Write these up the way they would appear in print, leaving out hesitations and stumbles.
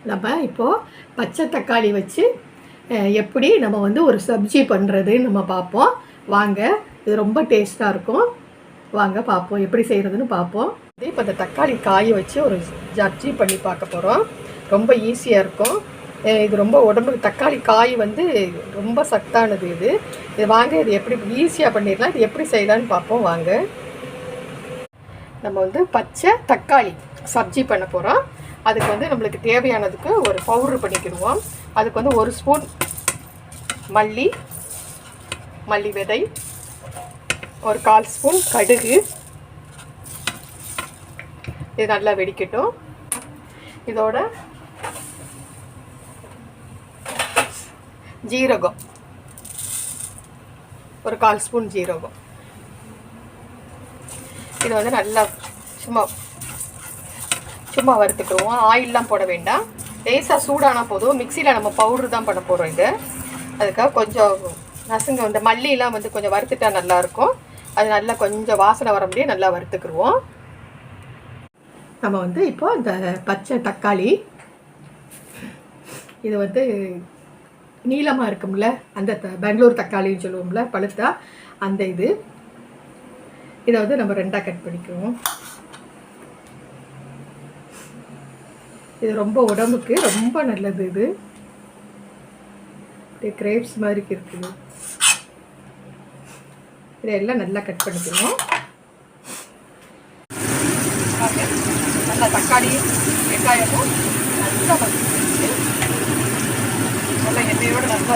நம்ம இப்போது பச்சை தக்காளி வச்சு எப்படி நம்ம வந்து ஒரு சப்ஜி பண்ணுறதுன்னு நம்ம பார்ப்போம். வாங்க, இது ரொம்ப டேஸ்ட்டாக இருக்கும். வாங்க பார்ப்போம் எப்படி செய்கிறதுன்னு பார்ப்போம். இப்போ இந்த தக்காளி காய வச்சு ஒரு சப்ஜி பண்ணி பார்க்க போகிறோம். ரொம்ப ஈஸியாக இருக்கும். இது ரொம்ப உடம்புக்கு தக்காளி காய் வந்து ரொம்ப சத்தானது. இது வாங்க, இது எப்படி ஈஸியாக பண்ணிடலாம். இது எப்படி செய்யலான்னு பார்ப்போம் வாங்க. நம்ம வந்து பச்சை தக்காளி சப்ஜி பண்ண போகிறோம். அதுக்கு வந்து நம்மளுக்கு தேவையானதுக்கு ஒரு பவுட்ரு பண்ணிக்கிடுவோம். அதுக்கு வந்து 1 ஸ்பூன் மல்லி விதை, ஒரு 1/4 ஸ்பூன் கடுகு. இது நல்லா வெடிக்கட்டும். இதோட ஜீரகம், ஒரு 1/4 ஸ்பூன் ஜீரகம். இது வந்து நல்லா சும்மா வறுத்துக்குருவோம். ஆயிலெலாம் போட வேண்டாம். லேசாக சூடானா போதும். மிக்சியில் நம்ம பவுட்ரு தான் பண்ண போகிறோம். இது அதுக்காக கொஞ்சம் நசுங்க இந்த மல்லியெலாம் வந்து கொஞ்சம் வறுத்துட்டா நல்லாயிருக்கும். அது நல்லா கொஞ்சம் வாசனை வர முடியும். நல்லா வறுத்துக்குருவோம். நம்ம வந்து இப்போது இந்த பச்சை தக்காளி இது வந்து நீளமாக இருக்கும்ல, அந்த பெங்களூர் தக்காளின்னு சொல்லுவோம்ல பழுத்தா, அந்த இதை வந்து நம்ம 2ஆக கட் பண்ணிக்குவோம். இது ரொம்ப உடம்புக்கு ரொம்ப நல்லது. இது கிரேப்ஸ் மாதிரி இருக்குது. இதெல்லாம் நல்லா கட் பண்ணிக்கணும். நல்லா தக்காளி வெங்காயமும் நல்லா வதக்கிட்டு நல்லா எண்ணெயோடு நல்லா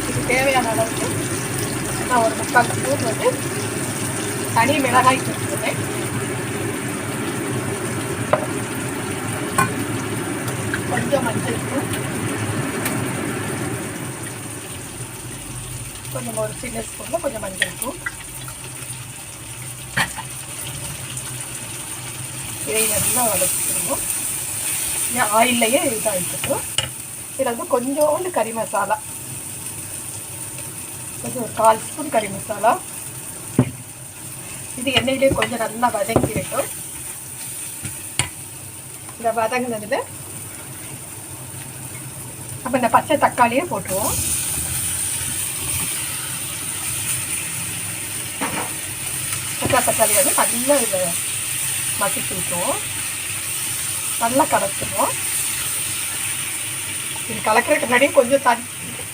இது தேவையான அளவுக்கு நான் ஒரு 3/4 ஸ்பூன் வந்து தனி மிளகாய் சேர்த்துக்கிறேன். கொஞ்சம் மஞ்சள் தூள், கொஞ்சம் ஒரு சின்ன ஸ்பூனில் கொஞ்சம் மஞ்சள் தூள். இதை நல்லா வதக்கிக்கணும். ஆயில்லையே இதாக இருக்கட்டும். இதில் வந்து கொஞ்சோண்டு கறி மசாலா, கொஞ்சம் ஒரு 1/4 ஸ்பூன் கறி மசாலா. இது எண்ணெயிலே கொஞ்சம் நல்லா வதங்கிடட்டும். இந்த வதங்கினதில் அப்போ இந்த பச்சை தக்காளியே போட்டுருவோம். பச்சை தக்காளி வந்து நல்லா இதில் மசிச்சு விட்டுருவோம். நல்லா கலந்துடுவோம். இது கலக்கிறதுக்கு முன்னாடி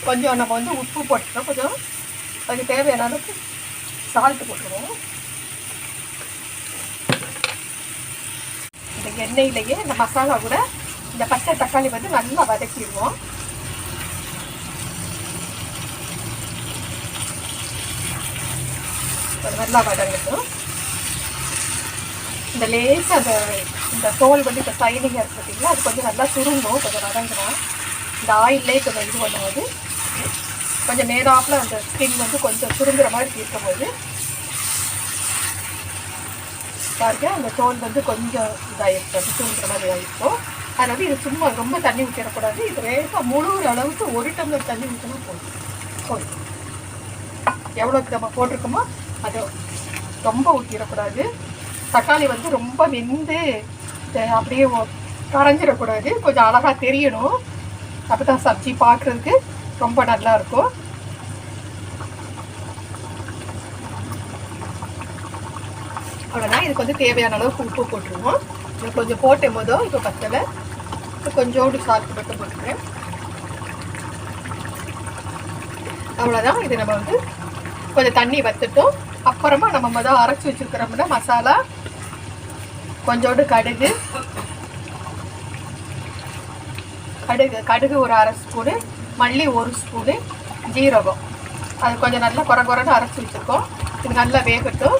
கொஞ்சம் நம்ம வந்து உப்பு போட்டுட்டோம். கொஞ்சம் அதுக்கு தேவையான அளவுக்கு சால்ட்டு போட்டுருவோம். இந்த எண்ணெயிலேயே இந்த மசாலா கூட இந்த பச்சை தக்காளி வந்து நல்லா வதக்கிடுவோம். நல்லா வதங்கட்டும். இந்த லேசாக இந்த தோல் வந்து இப்போ சைனிங்காக இருக்கு பார்த்தீங்களா, அது கொஞ்சம் நல்லா சுருங்கும். கொஞ்சம் வதங்கணும். இந்த ஆயிலே கொஞ்சம் இது பண்ணும்போது கொஞ்சம் நேராப்பில் அந்த ஸ்கின் வந்து கொஞ்சம் சுருங்குற மாதிரி இருக்கும்போது பாருங்க, அந்த தோல் வந்து கொஞ்சம் இதாகிருக்கு, அது சுருங்குற மாதிரி ஆகிருக்கும். அதனால இது சும்மா ரொம்ப தண்ணி ஊற்றிடக்கூடாது. இது வேக முழுகிற அளவுக்கு 1 டம்ளர் தண்ணி ஊற்றினா போதும். எவ்வளோக்கு நம்ம போட்டிருக்கோமோ அது ரொம்ப ஊற்றிடக்கூடாது. தக்காளி வந்து ரொம்ப வெந்து அப்படியே கரைஞ்சிடக்கூடாது. கொஞ்சம் அழகாக தெரியணும். அப்போ தான் சப்ஜி பார்க்குறதுக்கு ரொம்ப நல்லாயிருக்கும். அவ்வளோதான். இதுக்கு வந்து தேவையான அளவுக்கு உப்பு போட்டுருவோம். இது கொஞ்சம் போட்டும் போதும் இப்போ பத்தலை, கொஞ்சோண்டு சால்ட் மட்டும் போட்டுக்கிறேன். அவ்வளோதான். இது நம்ம வந்து கொஞ்சம் தண்ணி வத்துட்டோம். அப்புறமா நம்ம அரைச்சி வச்சுருக்கிறோம்னா மசாலா, கொஞ்சோண்டு கடுகு ஒரு 1/2 ஸ்பூனு, மல்லி 1 ஸ்பூனு, ஜீரகம் அது கொஞ்சம் நல்லா குறைன்னு அரைச்சி வச்சுருக்கோம். இது நல்லா வேகட்டும்.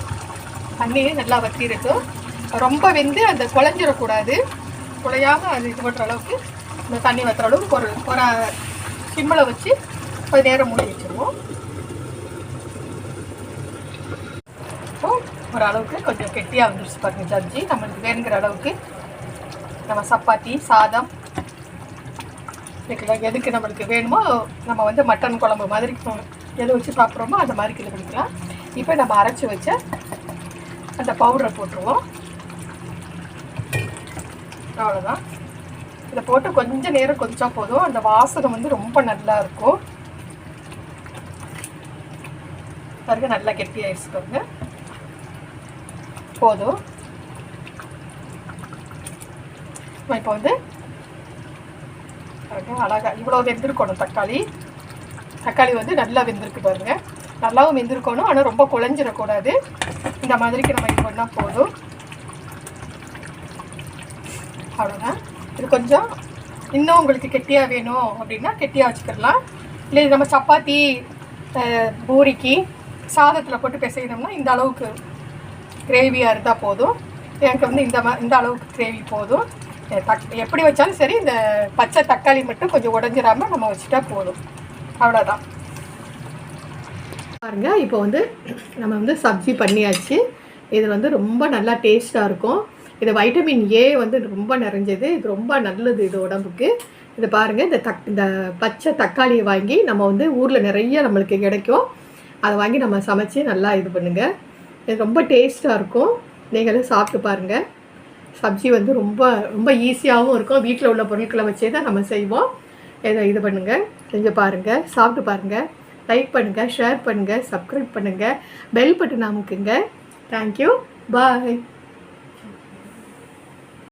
தண்ணியே நல்லா வத்திரட்டும். ரொம்ப வெந்து அந்த குழஞ்சிடக்கூடாது. குழையாமல் அது இது பண்ணுற அளவுக்கு இந்த தண்ணி வத்துற அளவுக்கு ஒரு சிம்மில் வச்சு கொஞ்சம் நேரம் மூடி வச்சுருவோம். ஒரு அளவுக்கு கொஞ்சம் கெட்டியாக வந்துருச்சு பாருங்க சப்ஜி. நம்மளுக்கு வேணுங்கிற அளவுக்கு நம்ம சப்பாத்தி, சாதம், எதுக்கு நம்மளுக்கு வேணுமோ நம்ம வந்து மட்டன் குழம்பு மாதிரி எதை வச்சு சாப்பிட்றோமோ அந்த மாதிரி கிளம்பிக்கலாம். இப்போ நம்ம அரைச்சி வச்ச அந்த பவுடரை போட்டுருவோம். அவ்வளோதான். இதை போட்டு கொஞ்சம் நேரம் கொதிச்சா போதும். அந்த வாசனை வந்து ரொம்ப நல்லா இருக்கும். பாருங்க நல்லா கெட்டி ஆயிடுச்சு பாருங்க. போதும். இப்போ வந்து அழகா இவ்வளோ வெந்திருக்கணும். தக்காளி வந்து நல்லா வெந்திருக்கு பாருங்க. நல்லாவும் வெந்திருக்கணும், ஆனால் ரொம்ப குழஞ்சிடக்கூடாது. இந்த மாதிரிக்கு நம்ம இது பண்ணால் போதும். அவ்வளோதான். இது கொஞ்சம் இன்னும் உங்களுக்கு கெட்டியாக வேணும் அப்படின்னா கெட்டியாக வச்சுக்கிடலாம். இல்லை நம்ம சப்பாத்தி பூரிக்கு சாதத்தில் போட்டு பிசையணும்னா இந்த அளவுக்கு கிரேவியாக இருந்தால் போதும். எனக்கு வந்து இந்த அளவுக்கு கிரேவி போதும். எப்படி வச்சாலும் சரி, இந்த பச்சை தக்காளி மட்டும் கொஞ்சம் உடஞ்சிடாமல் நம்ம வச்சுட்டா போதும். அவ்வளோதான். பாருங்க, இப்போ வந்து நம்ம வந்து சப்ஜி பண்ணியாச்சு. இது வந்து ரொம்ப நல்லா டேஸ்ட்டாக இருக்கும். இது வைட்டமின் ஏ வந்து ரொம்ப நிறைஞ்சது. இது ரொம்ப நல்லது இது உடம்புக்கு. இது பாருங்கள், இந்த பச்சை தக்காளியை வாங்கி நம்ம வந்து ஊரில் நிறைய நம்மளுக்கு கிடைக்கும். அதை வாங்கி நம்ம சமைச்சு நல்லா இது பண்ணுங்கள். இது ரொம்ப டேஸ்ட்டாக இருக்கும். நீங்களும் சாப்பிட்டு பாருங்கள். சப்ஜி வந்து ரொம்ப ரொம்ப ஈஸியாகவும் இருக்கும். வீட்டில் உள்ள பொருட்களை வச்சே தான் நம்ம செய்வோம். இது பண்ணுங்கள், செஞ்சு பாருங்கள், சாப்பிட்டு பாருங்கள். லைக் பண்ணுங்கள், ஷேர் பண்ணுங்கள், சப்ஸ்கிரைப் பண்ணுங்கள், பெல் பட்டன் அமுக்குங்க. தேங்க்யூ, பாய்.